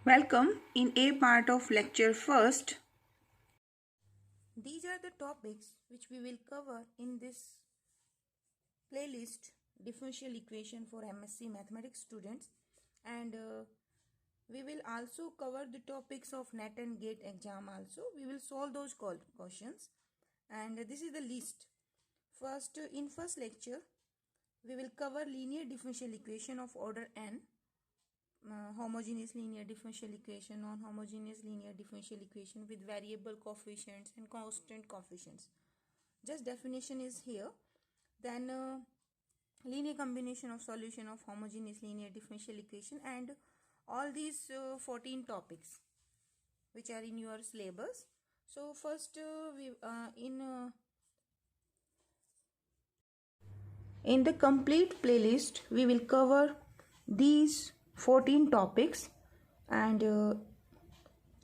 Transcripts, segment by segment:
Welcome in A part of lecture first. These are the topics which we will cover in this playlist differential equation for MSc mathematics students, and we will also cover the topics of NET and GATE exam also. We will solve those questions, and this is the list. First, in first lecture we will cover linear differential equation of order n, homogeneous linear differential equation, non-homogeneous linear differential equation with variable coefficients and constant coefficients. Just definition is here. Then linear combination of solution of homogeneous linear differential equation, and all these 14 topics which are in your syllabus. So first in the complete playlist we will cover these 14 topics, and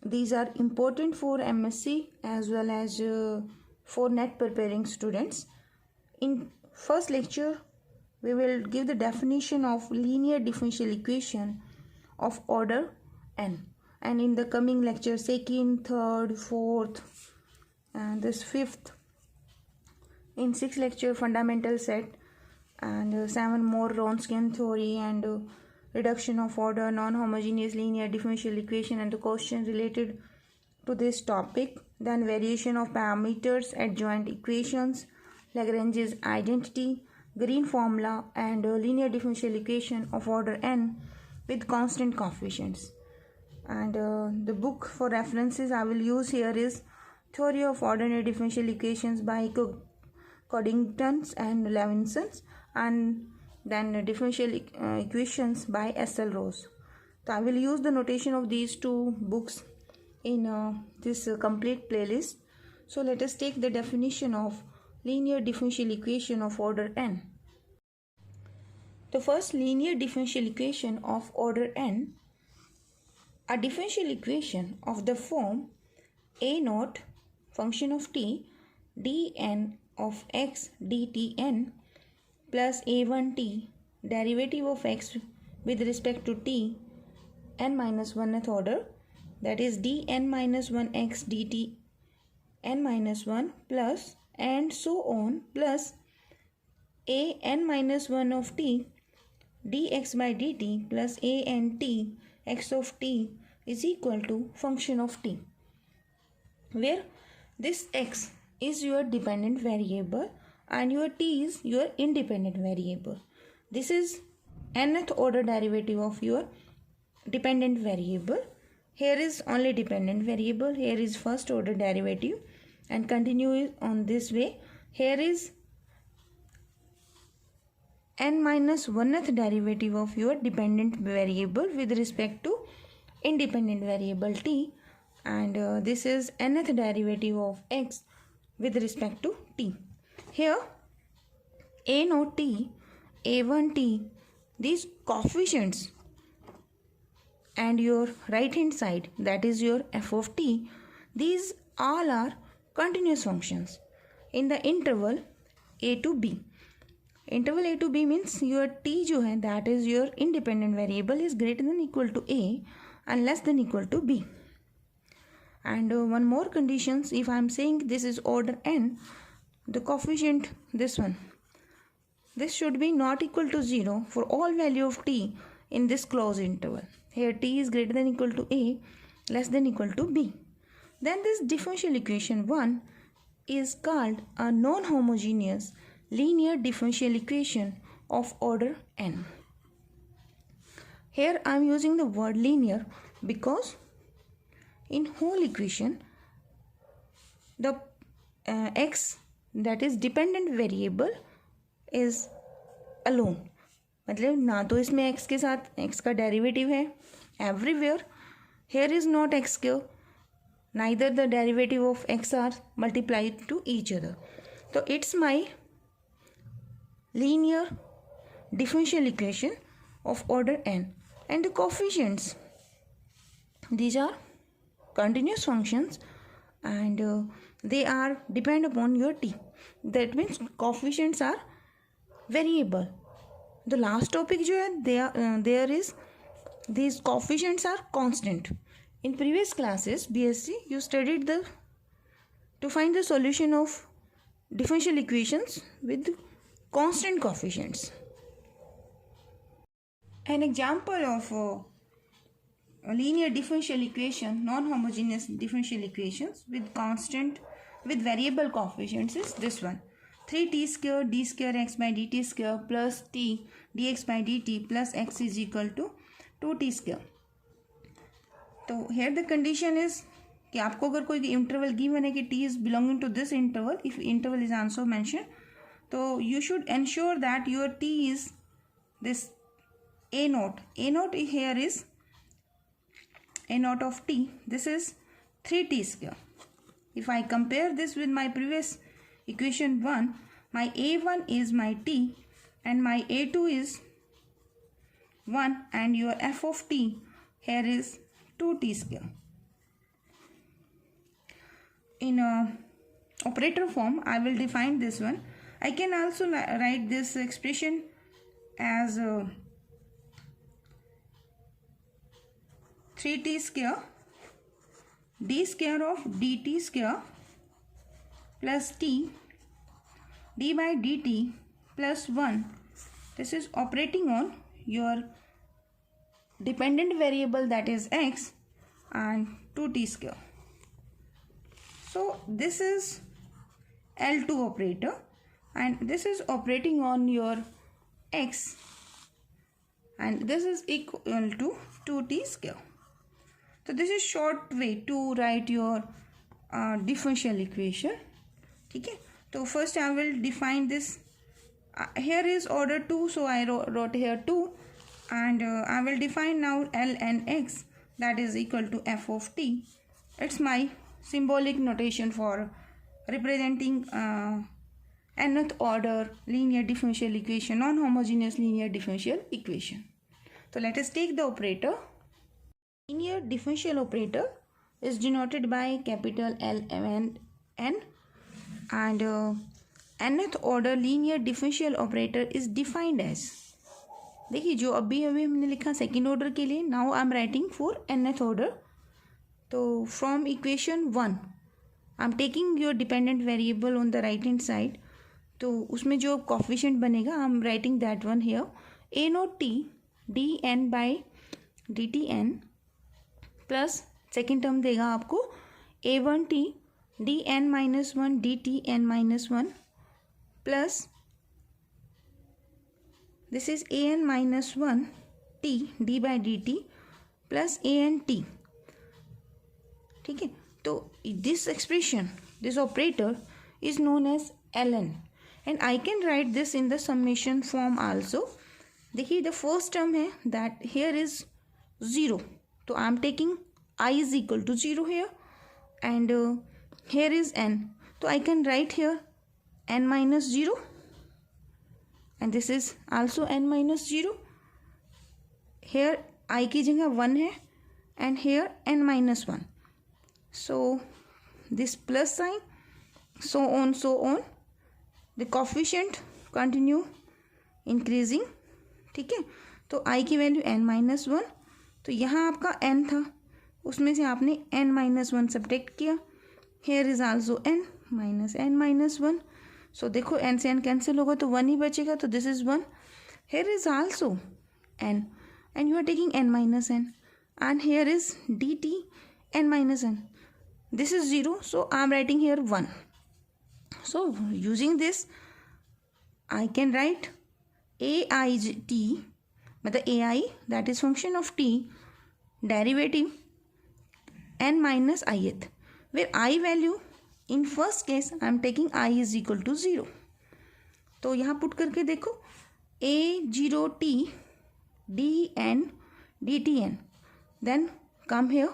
these are important for MSc as well as for NET preparing students. In first lecture we will give the definition of linear differential equation of order n, and in the coming lecture second, third, fourth and this fifth, in sixth lecture fundamental set, and 7 more Wronskian theory and reduction of order, non-homogeneous linear differential equation and the question related to this topic. Then variation of parameters, adjoint equations, Lagrange's identity, green formula, and linear differential equation of order n with constant coefficients. And the book for references I will use here is Theory of Ordinary Differential Equations by Coddington and Levinson, and then differential equations by S.L. Rose. So I will use the notation of these two books in this complete playlist. So let us take the definition of linear differential equation of order n. The first linear differential equation of order n, a differential equation of the form a naught function of t dn of x dtn plus a1t derivative of x with respect to t n minus 1th order, that is dn minus 1x dt n minus 1 plus and so on, plus a n minus 1 of t dx by dt plus a n t x of t is equal to function of t, where this x is your dependent variable and your t is your independent variable. This is nth order derivative of your dependent variable. Here is only dependent variable, here is first order derivative, and continue on this way. Here is n minus 1th derivative of your dependent variable with respect to independent variable t, and this is nth derivative of x with respect to t. Here a naught t, a1 t, these coefficients, and your right hand side, that is your f of t, these all are continuous functions in the interval a to b. Interval a to b means your t जो है, that is your independent variable, is greater than equal to a and less than equal to b. And one more conditions, if I am saying this is order n, the coefficient, this one, this should be not equal to 0 for all value of t in this closed interval. Here t is greater than equal to a, less than equal to b. Then this differential equation 1 is called a non-homogeneous linear differential equation of order n. Here I am using the word linear because in whole equation the x, that is dependent variable, is alone. मतलब ना तो इसमें x के साथ x का derivative है everywhere. Here is not x square, neither the derivative of x are multiplied to each other. So it's my linear differential equation of order n, and the coefficients, these are continuous functions and they are depend upon your t. That means coefficients are variable. The last topic जो है there is these coefficients are constant. In previous classes BSc you studied to find the solution of differential equations with constant coefficients. An example of a linear differential equation, non-homogeneous differential equations with variable coefficients is this one. 3t square d square x by dt square plus t dx by dt plus x is equal to 2t square. तो here the condition is कि आपको अगर कोई interval given है कि t is belonging to this interval, if interval is also mentioned, तो you should ensure that your t is this a naught. A naught here is a naught of t. This is 3t square. If I compare this with my previous equation 1, my a1 is my t and my a2 is 1 and your f of t here is 2t square. In operator form, I will define this one. I can also write this expression as 3t square d square of dt square plus t d by dt plus 1. This is operating on your dependent variable, that is x, and 2t square. So this is L2 operator and this is operating on your x and this is equal to 2t square. So this is short way to write your differential equation. Okay, so first I will define this. Here is order 2, so I wrote here 2 and I will define now L and x, that is equal to f of t. It's my symbolic notation for representing nth order linear differential equation, non-homogeneous linear differential equation. So let us take the operator. Linear differential operator is denoted by capital L and N, and nth order linear differential operator is defined as, देखिए जो अभी हमने लिखा second order के लिए, now I am writing for nth order. तो from equation 1 I am taking your dependent variable on the right hand side, तो उसमें जो कोफिशिएंट बनेगा I am writing that one here. A not T D N by D T N plus second term देगा आपको A one T D N minus one D T N minus one plus this is A N minus one T D by D T plus A N T. ठीक है, तो this expression, this operator is known as L N and I can write this in the summation form also. देखिए the first term है that here is 0, तो I am taking I is equal to 0 here and here is n, so I can write here n minus 0 and this is also n minus 0. Here I की जगह 1 है and here n minus 1, so this plus sign, so on the coefficient continue increasing. ठीक है, तो I की value n minus 1, तो यहाँ आपका n था, उसमें से आपने n माइनस 1 सब्ट्रैक्ट किया. Hair is also n minus n minus 1, सो देखो n से n कैंसिल होगा तो 1 ही बचेगा, तो this is 1. Here is also n and you are taking n minus n and here is D T n minus n. This is 0, so I am writing here 1. So using this I can write A I T, मतलब A I that is function of T derivative n minus ith, where I value in first case I am taking I is equal to 0. तो यहाँ put करके देखो a0 t dn dtn, then come here,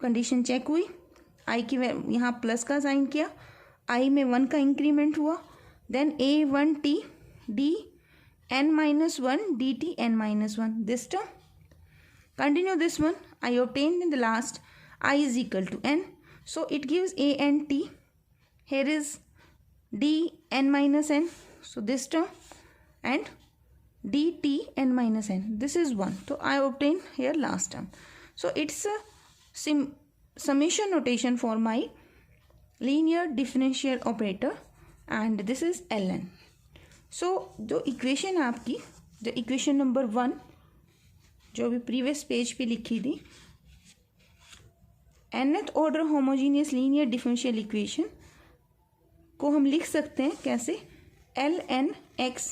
condition check हुई, I की यहाँ plus का sign किया, I में 1 का इंक्रीमेंट हुआ, then a1 t d n minus 1 dt n minus 1, this term. Continue this one, I obtained in the last I is equal to n, so it gives a n t. Here is d n minus n, so this term, and dtn minus n. This is 1. So I obtained here last term. So it's a summation notation for my linear differential operator and this is ln. So जो equation आपकी, जो equation number 1 जो अभी previous page पे लिखी थी, nth order homogeneous linear differential equation को हम लिख सकते हैं कैसे, ln x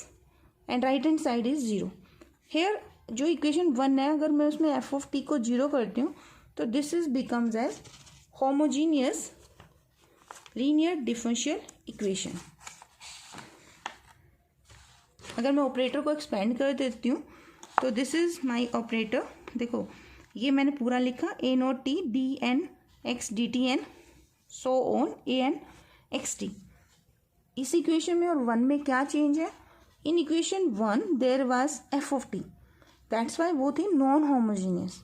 and right hand side is 0. Here जो इक्वेशन 1 है, अगर मैं उसमें एफ ऑफ टी को 0 करती हूँ तो this is becomes as homogeneous linear differential equation. अगर मैं ऑपरेटर को एक्सपेंड कर देती हूँ तो दिस इज माय ऑपरेटर. देखो ये मैंने पूरा लिखा, A not T D N X D T N so on A N X T. इस इक्वेशन में और 1 में क्या चेंज है, in equation 1 there was F of T, that's why वो थी नॉन होमोजीनियस.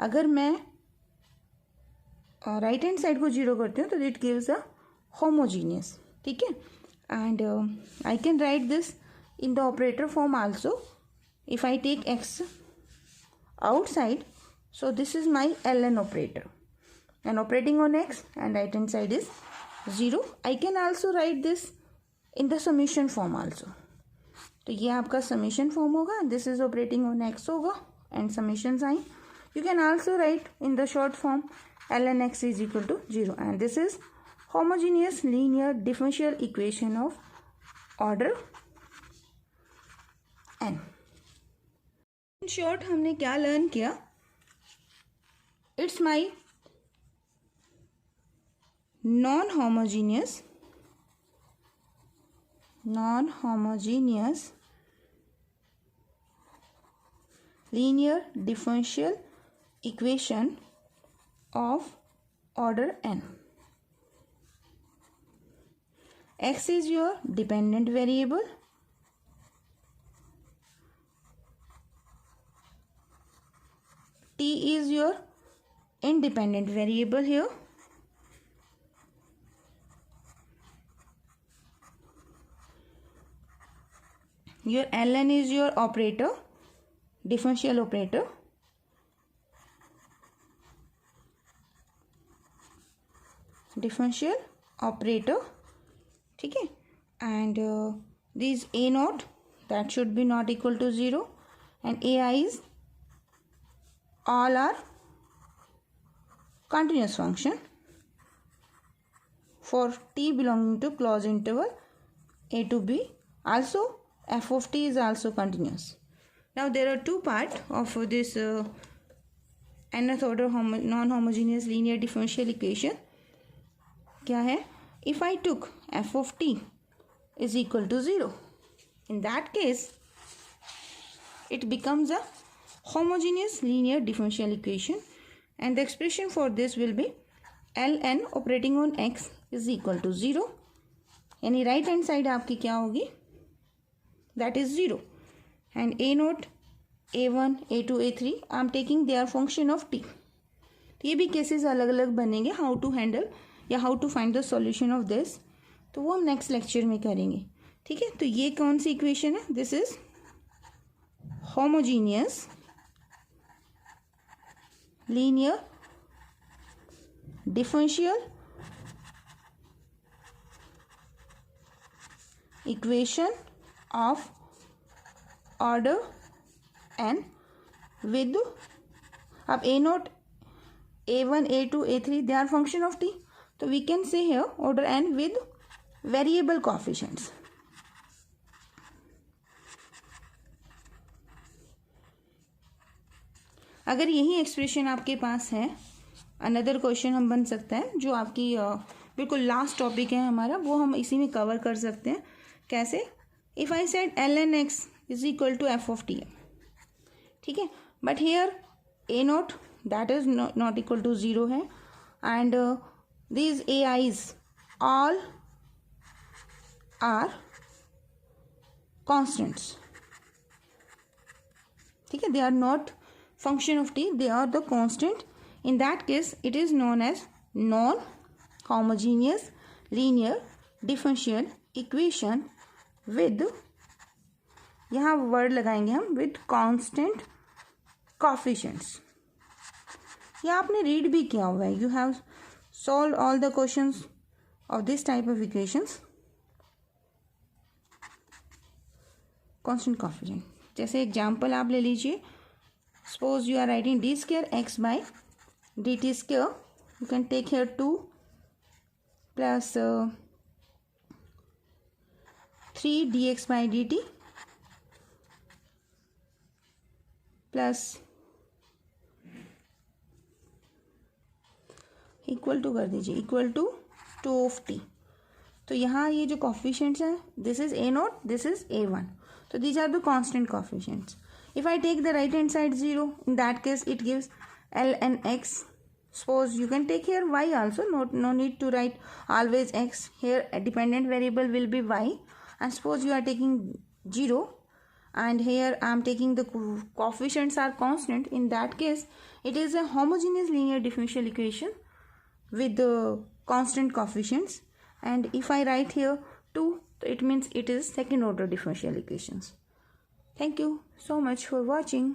अगर मैं राइट हैंड साइड को 0 करती हूँ तो इट गिव्स अ होमोजीनियस. ठीक है, and I can write this in the operator form also. If I take X outside, so this is my ln operator and operating on x and right hand side is 0. I can also write this in the summation form also. तो ये आपका summation form होगा, this is operating on x होगा and summation sign. You can also write in the short form ln x is equal to 0 and this is homogeneous linear differential equation of order n. In short हमने क्या learn किया, it's my non homogeneous linear differential equation of order n. X is your dependent variable, t is your independent variable here, your ln is your operator, differential operator, ठीक है, and these a naught that should be not equal to 0 and ai's all are continuous function for t belonging to closed interval a to b. Also f of t is also continuous. Now there are two parts of this nth order non-homogeneous linear differential equation. क्या है, if I took f of t is equal to 0, in that case it becomes a homogeneous linear differential equation and the expression for this will be ln operating on x is equal to 0. यानी right hand side आपकी क्या होगी, that is 0 and a naught a1 a2 a3 I am taking their function of t. तो ये भी cases अलग अलग बनेंगे, हाउ टू हैंडल या how to find the solution of this, तो वो हम नेक्स्ट लेक्चर में करेंगे. ठीक है, तो ये कौन सी इक्वेशन है, this is homogeneous linear differential equation of order n with, अब a naught a1 a2 a3 they are function of t, so we can say here order n with variable coefficients. अगर यही expression आपके पास है, another question हम बन सकता है जो आपकी बिल्कुल लास्ट टॉपिक है हमारा, वो हम इसी में कवर कर सकते हैं. कैसे, if I said ln x is equal to f of t, ठीक है, but here a naught that is not equal to 0 है and these ai's all are constants. ठीक है, they are not function of t, they are the constant. In that case it is known as non homogeneous linear differential equation with यहाँ word लगाएंगे हम with constant coefficients. ये आपने read भी किया हुआ है, you have solve all the questions of this type of equations. Constant coefficient, जैसे एग्जांपल आप ले लीजिए, suppose you are writing D square X by D T square, you can take here 2 plus 3 dx by dt plus equal to कर दीजिए, equal to 2 of t। तो यहाँ ये जो कोफिशिएंट्स हैं, this is a naught, this is a1, तो these are the constant coefficients. If I take the right hand side 0, in that case it gives l and x. Suppose you can take here y also, no need to write always x. Here a dependent variable will be y, and suppose you are taking 0 and here I am taking the coefficients are constant. In that case it is a homogeneous linear differential equation with the constant coefficients, and if I write here 2, it means it is second order differential equations. Thank you so much for watching.